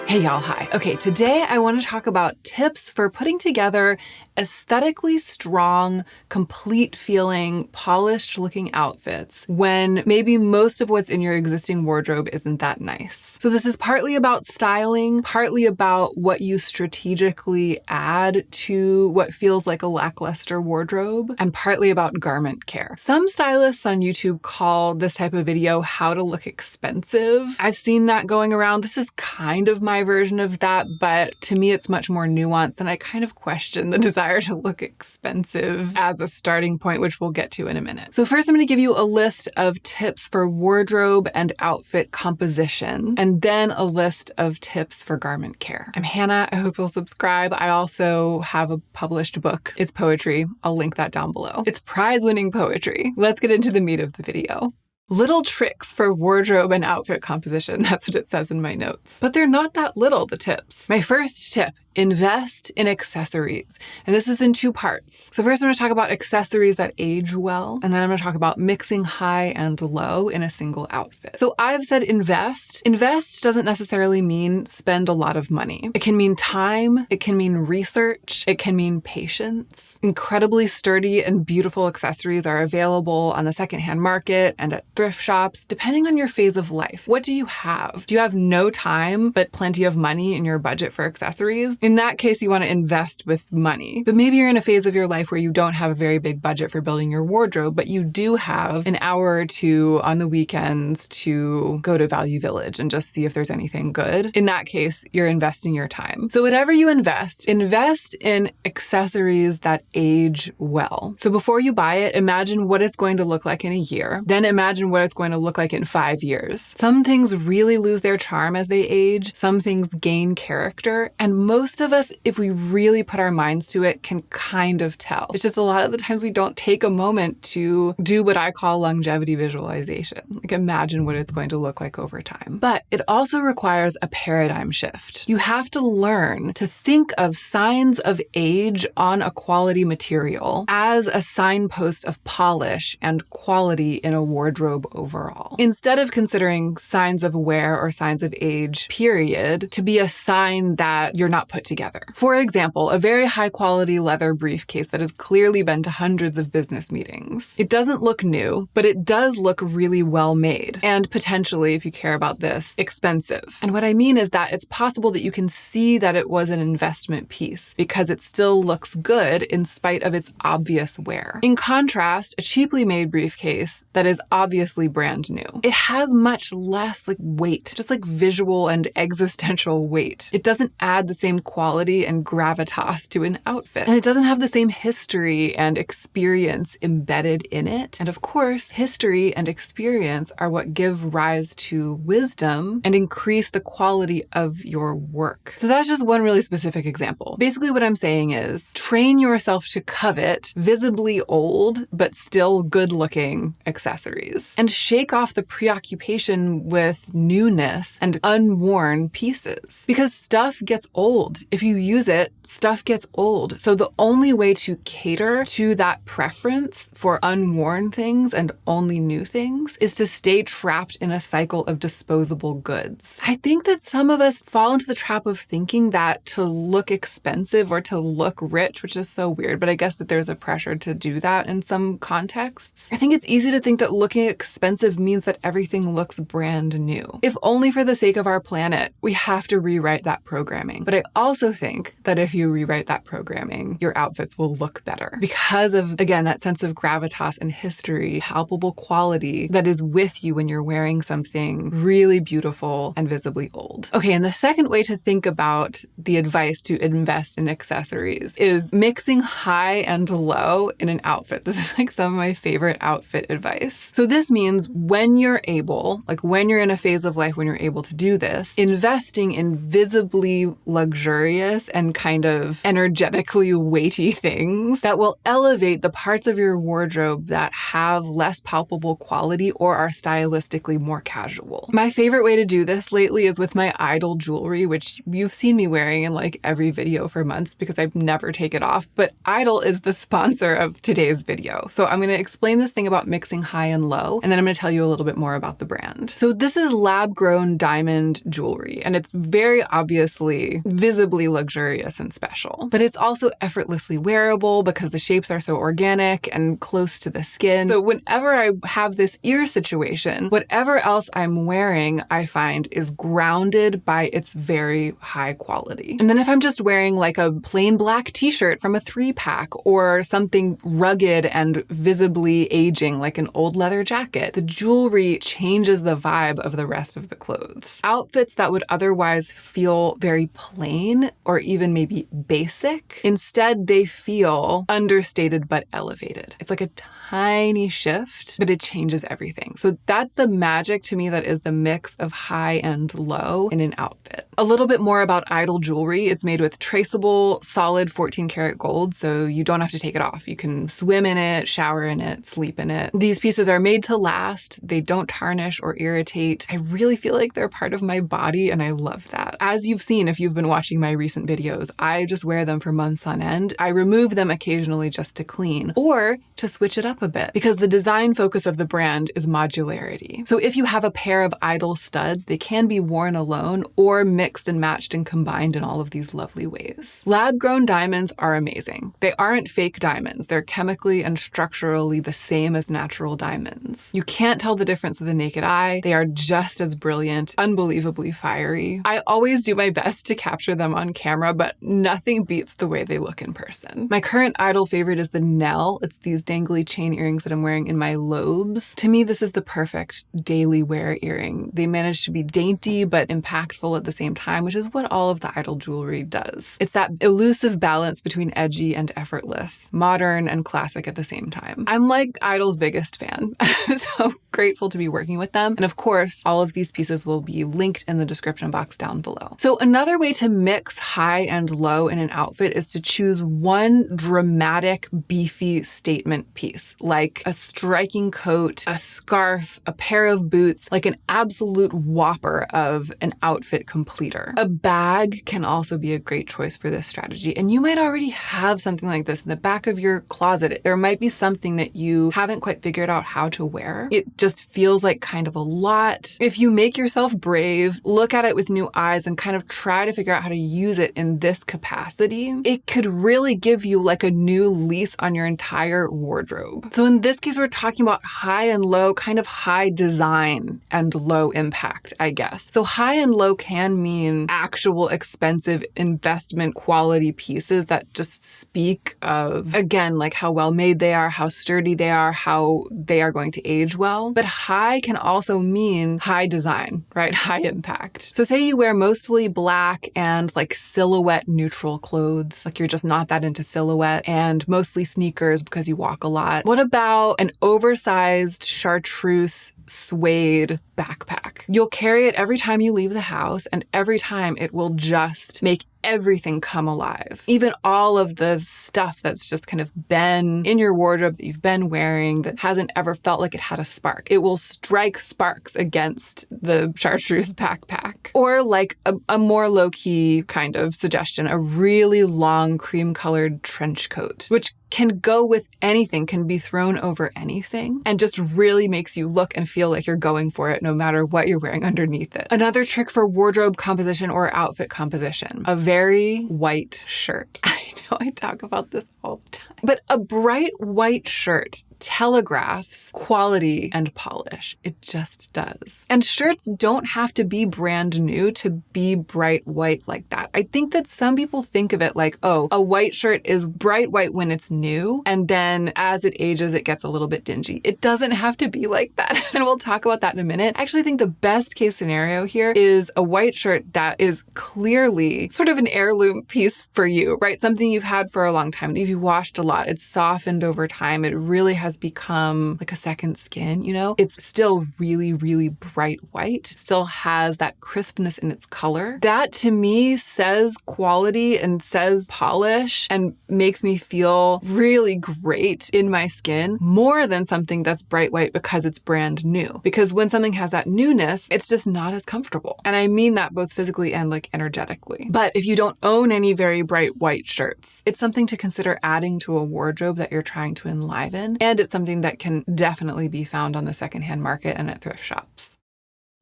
Hey y'all, hi. Okay, today I want to talk about tips for putting together aesthetically strong, complete feeling, polished looking outfits when maybe most of what's in your existing wardrobe isn't that nice. So this is partly about styling, partly about what you strategically add to what feels like a lackluster wardrobe, and partly about garment care. Some stylists on YouTube call this type of video how to look expensive. I've seen that going around. This is kind of my version of that, but to me it's much more nuanced, and I kind of question the desire to look expensive as a starting point, which we'll get to in a minute. So first I'm going to give you a list of tips for wardrobe and outfit composition, and then a list of tips for garment care. I'm Hannah. I hope you'll subscribe. I also have a published book. It's poetry. I'll link that down below. It's prize-winning poetry. Let's get into the meat of the video. Little tricks for wardrobe and outfit composition. That's what it says in my notes. But they're not that little, the tips. My first tip: invest in accessories. And this is in two parts. So first I'm going to talk about accessories that age well, and then I'm going to talk about mixing high and low in a single outfit. So I've said invest. Invest doesn't necessarily mean spend a lot of money. It can mean time, it can mean research, it can mean patience. Incredibly sturdy and beautiful accessories are available on the secondhand market and at thrift shops, depending on your phase of life. What do you have? Do you have no time but plenty of money in your budget for accessories? In that case, you want to invest with money. But maybe you're in a phase of your life where you don't have a very big budget for building your wardrobe, but you do have an hour or two on the weekends to go to Value Village and just see if there's anything good. In that case, you're investing your time. So whatever you invest in accessories that age well. So before you buy it, imagine what it's going to look like in a year. Then imagine what it's going to look like in 5 years. Some things really lose their charm as they age. Some things gain character. And most of us, if we really put our minds to it, can kind of tell. It's just a lot of the times we don't take a moment to do what I call longevity visualization. Like imagine what it's going to look like over time. But it also requires a paradigm shift. You have to learn to think of signs of age on a quality material as a signpost of polish and quality in a wardrobe overall. Instead of considering signs of wear or signs of age, period, to be a sign that you're not put together. For example, a very high quality leather briefcase that has clearly been to hundreds of business meetings. It doesn't look new, but it does look really well made, and potentially, if you care about this, expensive. And what I mean is that it's possible that you can see that it was an investment piece because it still looks good in spite of its obvious wear. In contrast, a cheaply made briefcase that is obviously brand new, it has much less weight, just visual and existential weight. It doesn't add the same quality and gravitas to an outfit. And it doesn't have the same history and experience embedded in it. And of course, history and experience are what give rise to wisdom and increase the quality of your work. So that's just one really specific example. Basically what I'm saying is train yourself to covet visibly old but still good-looking accessories and shake off the preoccupation with newness and unworn pieces. Because stuff gets old. If you use it, stuff gets old. So the only way to cater to that preference for unworn things and only new things is to stay trapped in a cycle of disposable goods. I think that some of us fall into the trap of thinking that to look expensive or to look rich, which is so weird, but I guess that there's a pressure to do that in some contexts. I think it's easy to think that looking expensive means that everything looks brand new. If only for the sake of our planet, we have to rewrite that programming. But I also think that if you rewrite that programming, your outfits will look better because of, again, that sense of gravitas and history, palpable quality that is with you when you're wearing something really beautiful and visibly old. Okay, and the second way to think about the advice to invest in accessories is mixing high and low in an outfit. This is some of my favorite outfit advice. So this means when you're able, when you're in a phase of life when you're able to do this, investing in visibly luxurious luxurious and kind of energetically weighty things that will elevate the parts of your wardrobe that have less palpable quality or are stylistically more casual. My favorite way to do this lately is with my Idol jewelry, which you've seen me wearing in like every video for months because I've never taken it off, but Idol is the sponsor of today's video. So I'm going to explain this thing about mixing high and low, and then I'm going to tell you a little bit more about the brand. So this is lab-grown diamond jewelry, and it's very obviously visibly luxurious and special, but it's also effortlessly wearable because the shapes are so organic and close to the skin. So whenever I have this ear situation, whatever else I'm wearing, I find is grounded by its very high quality. And then if I'm just wearing like a plain black t-shirt from a 3-pack or something rugged and visibly aging like an old leather jacket, the jewelry changes the vibe of the rest of the clothes. Outfits that would otherwise feel very plain or even maybe basic, instead they feel understated but elevated. It's like a tiny shift, but it changes everything. So that's the magic to me, that is the mix of high and low in an outfit. A little bit more about Idol jewelry. It's made with traceable, solid 14 karat gold, so you don't have to take it off. You can swim in it, shower in it, sleep in it. These pieces are made to last. They don't tarnish or irritate. I really feel like they're part of my body, and I love that. As you've seen, if you've been watching my recent videos, I just wear them for months on end. I remove them occasionally just to clean or to switch it up a bit because the design focus of the brand is modularity. So if you have a pair of Idol studs, they can be worn alone or mixed and matched and combined in all of these lovely ways. Lab-grown diamonds are amazing. They aren't fake diamonds. They're chemically and structurally the same as natural diamonds. You can't tell the difference with the naked eye. They are just as brilliant, unbelievably fiery. I always do my best to capture them on camera, but nothing beats the way they look in person. My current Idol favorite is the Nell. It's these dangly chain earrings that I'm wearing in my lobes. To me, this is the perfect daily wear earring. They manage to be dainty but impactful at the same time, which is what all of the Idol jewelry does. It's that elusive balance between edgy and effortless, modern and classic at the same time. I'm like Idol's biggest fan. I'm so grateful to be working with them. And of course, all of these pieces will be linked in the description box down below. So another way to mix high and low in an outfit is to choose one dramatic, beefy statement piece, like a striking coat, a scarf, a pair of boots, like an absolute whopper of an outfit completer. A bag can also be a great choice for this strategy. And you might already have something like this in the back of your closet. There might be something that you haven't quite figured out how to wear. It just feels like kind of a lot. If you make yourself brave, look at it with new eyes and kind of try to figure out how to use it in this capacity, it could really give you like a new lease on your entire wardrobe. So in this case, we're talking about high and low, kind of high design and low impact, I guess. So high and low can mean actual expensive investment quality pieces that just speak of, again, like how well made they are, how sturdy they are, how they are going to age well. But high can also mean high design, right? High impact. So say you wear mostly black and like silhouette neutral clothes, like you're just not that into silhouette, and mostly sneakers because you walk a lot. What about an oversized chartreuse suede backpack? You'll carry it every time you leave the house, and every time it will just make everything come alive. Even all of the stuff that's just kind of been in your wardrobe that you've been wearing that hasn't ever felt like it had a spark. It will strike sparks against the chartreuse backpack. Or like a more low-key kind of suggestion, a really long cream-colored trench coat, which can go with anything, can be thrown over anything, and just really makes you look and feel like you're going for it no matter what you're wearing underneath it. Another trick for wardrobe composition or outfit composition, a very white shirt. I know I talk about this all the time, but a bright white shirt telegraphs quality and polish. It just does. And shirts don't have to be brand new to be bright white like that. I think that some people think of it like, oh, a white shirt is bright white when it's new, and then as it ages, it gets a little bit dingy. It doesn't have to be like that. And we'll talk about that in a minute. I actually think the best case scenario here is a white shirt that is clearly sort of an heirloom piece for you, right? Something something you've had for a long time, if you've washed a lot, it's softened over time, it really has become like a second skin, you know? It's still really, really bright white, it still has that crispness in its color. That to me says quality and says polish and makes me feel really great in my skin more than something that's bright white because it's brand new. Because when something has that newness, it's just not as comfortable. And I mean that both physically and like energetically. But if you don't own any very bright white shirts, it's something to consider adding to a wardrobe that you're trying to enliven. And it's something that can definitely be found on the secondhand market and at thrift shops.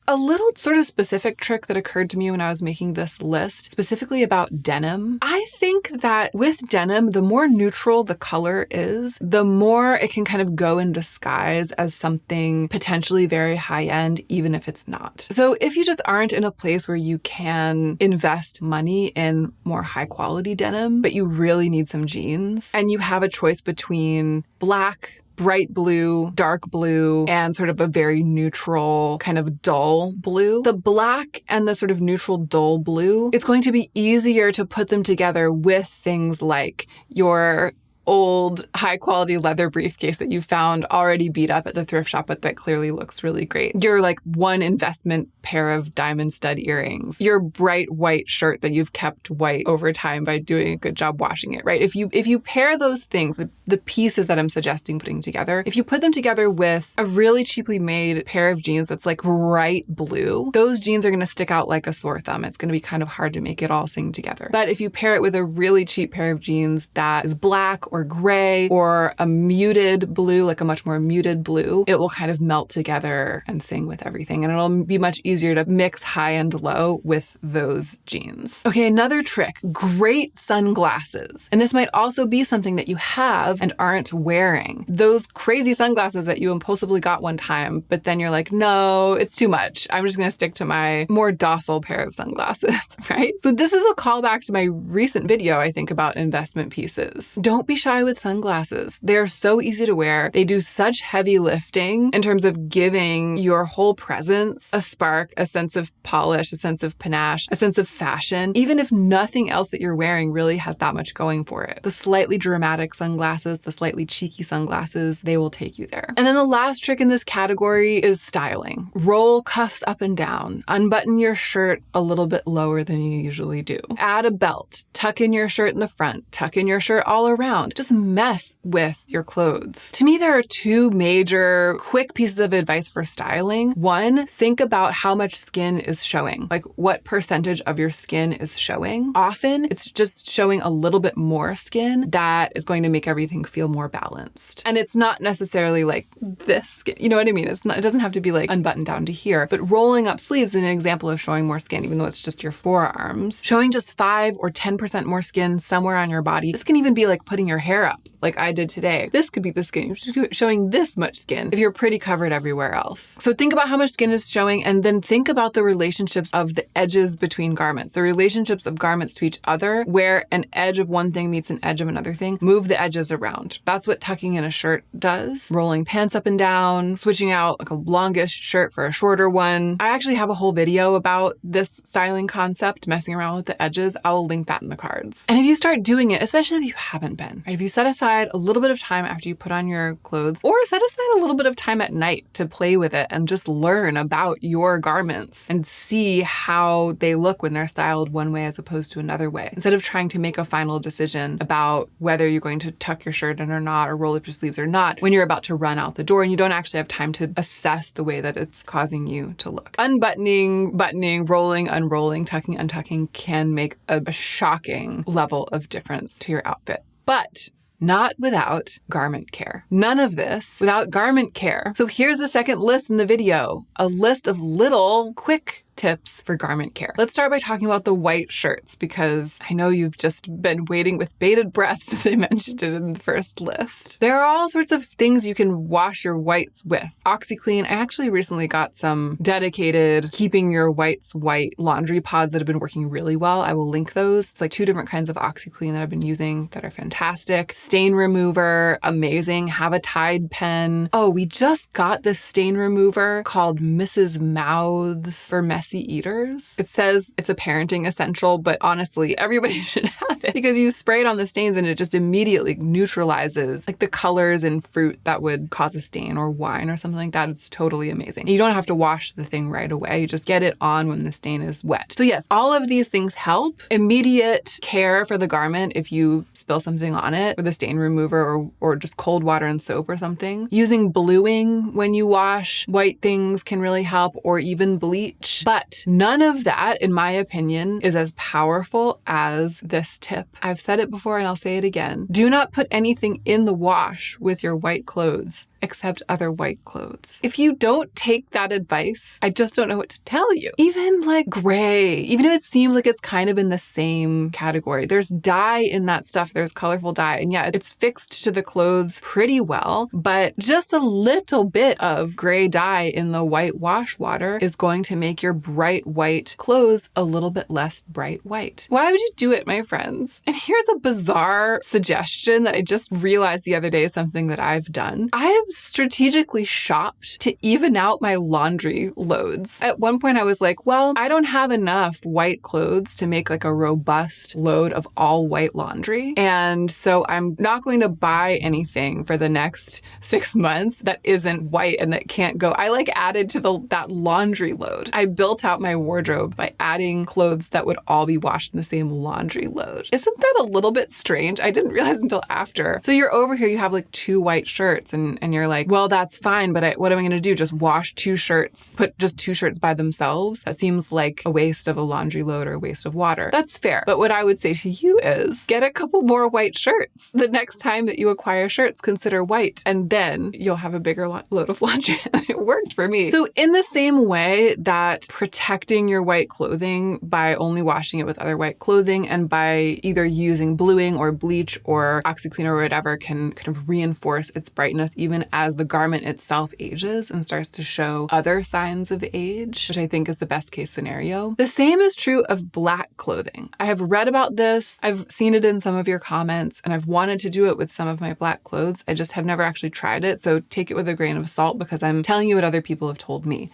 A little sort of specific trick that occurred to me when I was making this list, specifically about denim. I think that with denim, the more neutral the color is, the more it can kind of go in disguise as something potentially very high-end, even if it's not. So if you just aren't in a place where you can invest money in more high-quality denim, but you really need some jeans, and you have a choice between black, bright blue, dark blue, and sort of a very neutral kind of dull blue. The black and the sort of neutral dull blue, it's going to be easier to put them together with things like your old high quality leather briefcase that you found already beat up at the thrift shop, but that clearly looks really great. Your like one investment pair of diamond stud earrings, your bright white shirt that you've kept white over time by doing a good job washing it, right? If you pair those things, the pieces that I'm suggesting putting together, if you put them together with a really cheaply made pair of jeans that's like bright blue, those jeans are going to stick out like a sore thumb. It's going to be kind of hard to make it all sing together. But if you pair it with a really cheap pair of jeans that is black or gray or a muted blue, like a much more muted blue, it will kind of melt together and sing with everything. And it'll be much easier to mix high and low with those jeans. Okay, another trick, great sunglasses. And this might also be something that you have and aren't wearing. Those crazy sunglasses that you impulsively got one time, but then you're like, no, it's too much. I'm just going to stick to my more docile pair of sunglasses, right? So this is a callback to my recent video, I think, about investment pieces. Don't be shy with sunglasses. They're so easy to wear. They do such heavy lifting in terms of giving your whole presence a spark, a sense of polish, a sense of panache, a sense of fashion, even if nothing else that you're wearing really has that much going for it. The slightly dramatic sunglasses, the slightly cheeky sunglasses, they will take you there. And then the last trick in this category is styling. Roll cuffs up and down. Unbutton your shirt a little bit lower than you usually do. Add a belt. Tuck in your shirt in the front. Tuck in your shirt all around. Just mess with your clothes. To me, there are two major quick pieces of advice for styling. One, think about how much skin is showing, like what percentage of your skin is showing. Often it's just showing a little bit more skin that is going to make everything feel more balanced. And it's not necessarily like this skin, you know what I mean? It doesn't have to be like unbuttoned down to here, but rolling up sleeves is an example of showing more skin, even though it's just your forearms. Showing just 5 or 10% more skin somewhere on your body. This can even be like putting your hair up like I did today. This could be the skin showing this much skin if you're pretty covered everywhere else. So think about how much skin is showing and then think about the relationships of the edges between garments, the relationships of garments to each other, where an edge of one thing meets an edge of another thing. Move the edges around. That's what tucking in a shirt does. Rolling pants up and down, switching out like a longish shirt for a shorter one. I actually have a whole video about this styling concept, messing around with the edges. I will link that in the cards. And if you start doing it, especially if you haven't been, right? If you set aside a little bit of time after you put on your clothes, or set aside a little bit of time at night to play with it and just learn about your garments and see how they look when they're styled one way as opposed to another way. Instead of trying to make a final decision about whether you're going to tuck your shirt in or not, or roll up your sleeves or not, when you're about to run out the door and you don't actually have time to assess the way that it's causing you to look. Unbuttoning, buttoning, rolling, unrolling, tucking, untucking can make a shocking level of difference to your outfit. But not without garment care. None of this without garment care. So here's the second list in the video, a list of little quick tips for garment care. Let's start by talking about the white shirts, because I know you've just been waiting with bated breath since I mentioned it in the first list. There are all sorts of things you can wash your whites with. OxiClean, I actually recently got some dedicated keeping your whites white laundry pods that have been working really well. I will link those. It's like 2 different kinds of OxiClean that I've been using that are fantastic. Stain remover, amazing. Have a Tide pen. Oh, we just got this stain remover called Mrs. Mouths for Messy messy eaters. It says it's a parenting essential, but honestly, everybody should have it because you spray it on the stains and it just immediately neutralizes like the colors in fruit that would cause a stain, or wine or something like that. It's totally amazing. You don't have to wash the thing right away. You just get it on when the stain is wet. So yes, all of these things help. Immediate care for the garment if you spill something on it with a stain remover or just cold water and soap or something. Using bluing when you wash white things can really help, or even bleach. But none of that, in my opinion, is as powerful as this tip. I've said it before and I'll say it again. Do not put anything in the wash with your white clothes except other white clothes. If you don't take that advice, I just don't know what to tell you. Even like gray, even if it seems like it's kind of in the same category, there's dye in that stuff. There's colorful dye. And yeah, it's fixed to the clothes pretty well, but just a little bit of gray dye in the white wash water is going to make your bright white clothes a little bit less bright white. Why would you do it, my friends? And here's a bizarre suggestion that I just realized the other day is something that I've done. I have strategically shopped to even out my laundry loads. At one point I was like, well, I don't have enough white clothes to make like a robust load of all white laundry. And so I'm not going to buy anything for the next 6 months that isn't white and that can't go. I like added to that laundry load. I built out my wardrobe by adding clothes that would all be washed in the same laundry load. Isn't that a little bit strange? I didn't realize until after. So you're over here, you have like 2 white shirts and you're like, well, that's fine, but what am I going to do? Just wash 2 shirts, put just 2 shirts by themselves? That seems like a waste of a laundry load or a waste of water. That's fair. But what I would say to you is get a couple more white shirts. The next time that you acquire shirts, consider white, and then you'll have a bigger load of laundry. It worked for me. So in the same way that protecting your white clothing by only washing it with other white clothing and by either using bluing or bleach or OxyClean or whatever can kind of reinforce its brightness even as the garment itself ages and starts to show other signs of age, which I think is the best case scenario. The same is true of black clothing. I have read about this. I've seen it in some of your comments, and I've wanted to do it with some of my black clothes. I just have never actually tried it. So take it with a grain of salt because I'm telling you what other people have told me.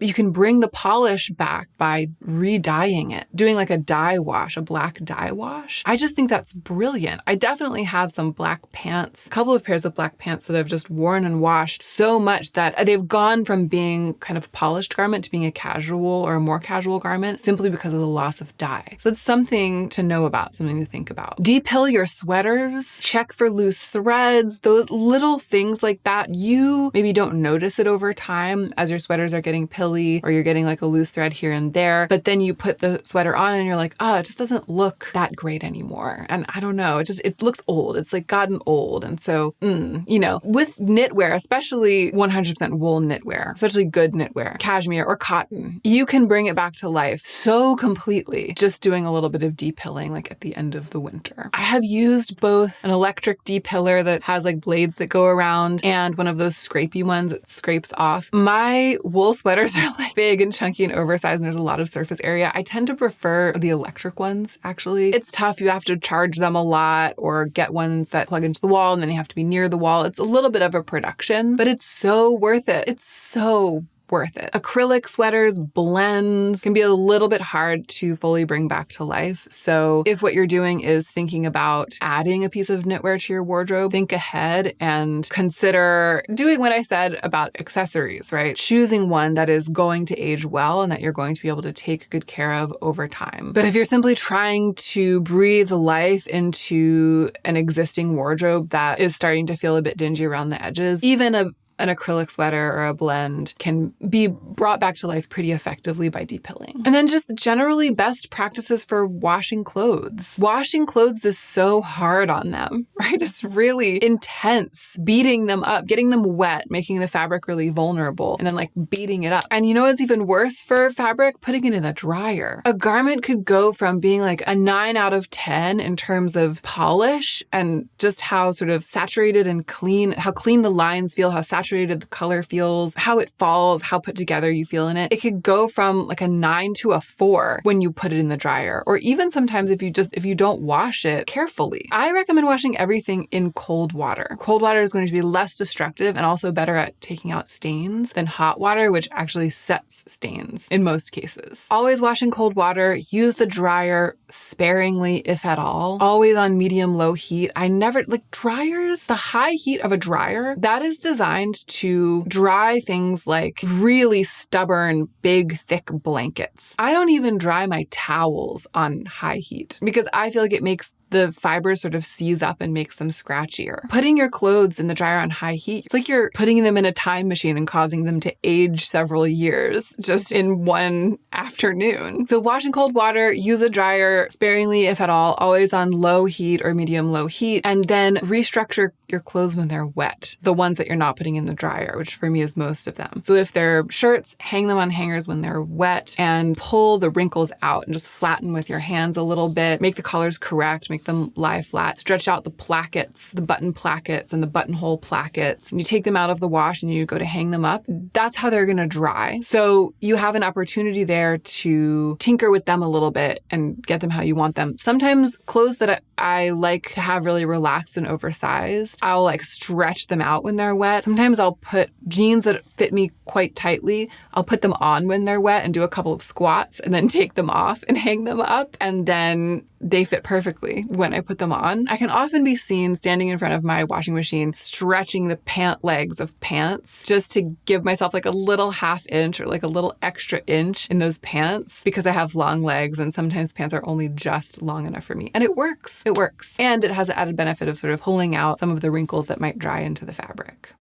You can bring the polish back by re-dyeing it, doing like a dye wash, a black dye wash. I just think that's brilliant. I definitely have some black pants, a couple of pairs of black pants that I've just worn and washed so much that they've gone from being kind of polished garment to being a casual or a more casual garment simply because of the loss of dye. So it's something to know about, something to think about. Depill your sweaters, check for loose threads, those little things like that. You maybe don't notice it over time as your sweaters are getting pilly or you're getting like a loose thread here and there, but then you put the sweater on and you're like, oh, it just doesn't look that great anymore. And I don't know, it looks old. It's like gotten old. And so, with knitwear, especially 100% wool knitwear, especially good knitwear, cashmere or cotton, you can bring it back to life so completely just doing a little bit of depilling like at the end of the winter. I have used both an electric depiller that has like blades that go around and one of those scrapey ones that scrapes off. My wool sweaters are like big and chunky and oversized and there's a lot of surface area. I tend to prefer the electric ones, actually. It's tough. You have to charge them a lot or get ones that plug into the wall and then you have to be near the wall. It's a little bit of a production, but it's so worth it. It's so worth it. Acrylic sweaters, blends can be a little bit hard to fully bring back to life. So if what you're doing is thinking about adding a piece of knitwear to your wardrobe, think ahead and consider doing what I said about accessories, right? Choosing one that is going to age well and that you're going to be able to take good care of over time. But if you're simply trying to breathe life into an existing wardrobe that is starting to feel a bit dingy around the edges, even an acrylic sweater or a blend can be brought back to life pretty effectively by depilling. And then just generally best practices for washing clothes. Washing clothes is so hard on them, right? It's really intense. Beating them up, getting them wet, making the fabric really vulnerable, and then like beating it up. And you know what's even worse for fabric? Putting it in the dryer. A garment could go from being like a 9 out of 10 in terms of polish and just how sort of saturated and clean, how clean the lines feel, how saturated saturated the color feels, how it falls, how put together you feel in it. It could go from like a 9 to a 4 when you put it in the dryer, or even sometimes if you don't wash it carefully. I recommend washing everything in cold water. Cold water is going to be less destructive and also better at taking out stains than hot water, which actually sets stains in most cases. Always wash in cold water. Use the dryer sparingly, if at all. Always on medium-low heat. I never, like dryers, the high heat of a dryer, that is designed to dry things like really stubborn, big, thick blankets. I don't even dry my towels on high heat because I feel like it makes the fibers sort of seize up and makes them scratchier. Putting your clothes in the dryer on high heat, it's like you're putting them in a time machine and causing them to age several years just in one afternoon. So wash in cold water, use a dryer sparingly, if at all, always on low heat or medium-low heat, and then restructure your clothes when they're wet, the ones that you're not putting in the dryer, which for me is most of them. So if they're shirts, hang them on hangers when they're wet and pull the wrinkles out and just flatten with your hands a little bit, make the colors correct, make them lie flat, stretch out the plackets, the button plackets and the buttonhole plackets, and you take them out of the wash and you go to hang them up. That's how they're going to dry. So you have an opportunity there to tinker with them a little bit and get them how you want them. Sometimes clothes that I like to have really relaxed and oversized, I'll like stretch them out when they're wet. Sometimes I'll put jeans that fit me quite tightly. I'll put them on when they're wet and do a couple of squats and then take them off and hang them up. And then they fit perfectly when I put them on. I can often be seen standing in front of my washing machine, stretching the pant legs of pants just to give myself like a little half inch or like a little extra inch in those pants because I have long legs and sometimes pants are only just long enough for me. And it works. It works. And it has the added benefit of sort of pulling out some of the wrinkles that might dry into the fabric.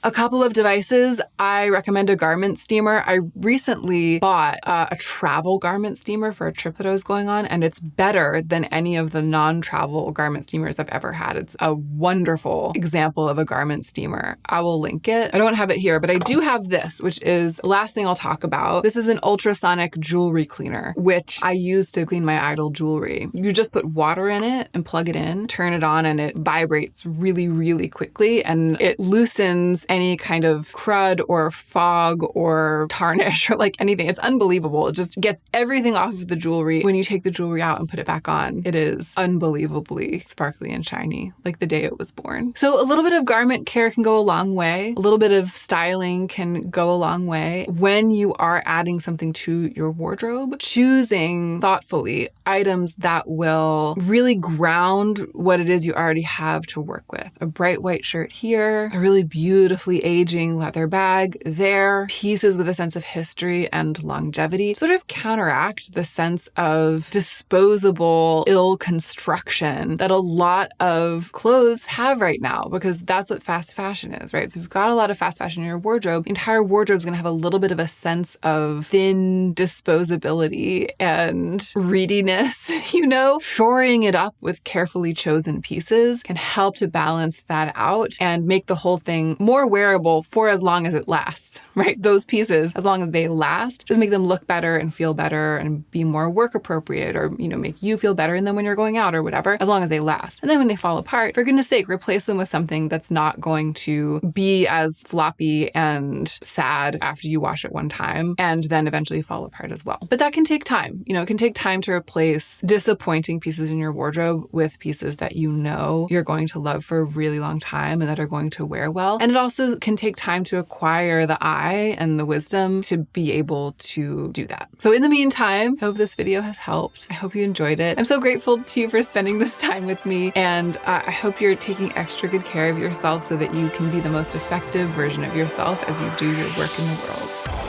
A couple of devices. I recommend a garment steamer. I recently bought a travel garment steamer for a trip that I was going on, and it's better than any of the non-travel garment steamers I've ever had. It's a wonderful example of a garment steamer. I will link it. I don't have it here, but I do have this, which is the last thing I'll talk about. This is an ultrasonic jewelry cleaner, which I use to clean my idle jewelry. You just put water in it and plug it in, turn it on, and it vibrates really, really quickly, and it loosens any kind of crud or fog or tarnish or like anything. It's unbelievable. It just gets everything off of the jewelry. When you take the jewelry out and put it back on, it is unbelievably sparkly and shiny, like the day it was born. So a little bit of garment care can go a long way. A little bit of styling can go a long way. When you are adding something to your wardrobe, choosing thoughtfully items that will really ground what it is you already have to work with. A bright white shirt here, a really beautiful aging leather bag there, pieces with a sense of history and longevity sort of counteract the sense of disposable ill construction that a lot of clothes have right now, because that's what fast fashion is, right? So if you've got a lot of fast fashion in your wardrobe, the entire wardrobe is going to have a little bit of a sense of thin disposability and readiness, you know? Shoring it up with carefully chosen pieces can help to balance that out and make the whole thing more wearable for as long as it lasts, right? Those pieces, as long as they last, just make them look better and feel better and be more work appropriate, or, you know, make you feel better in them when you're going out or whatever, as long as they last. And then when they fall apart, for goodness sake, replace them with something that's not going to be as floppy and sad after you wash it one time and then eventually fall apart as well. But that can take time. You know, it can take time to replace disappointing pieces in your wardrobe with pieces that you know you're going to love for a really long time and that are going to wear well. And it also can take time to acquire the eye and the wisdom to be able to do that. So in the meantime, I hope this video has helped. I hope you enjoyed it. I'm so grateful to you for spending this time with me, and I hope you're taking extra good care of yourself so that you can be the most effective version of yourself as you do your work in the world.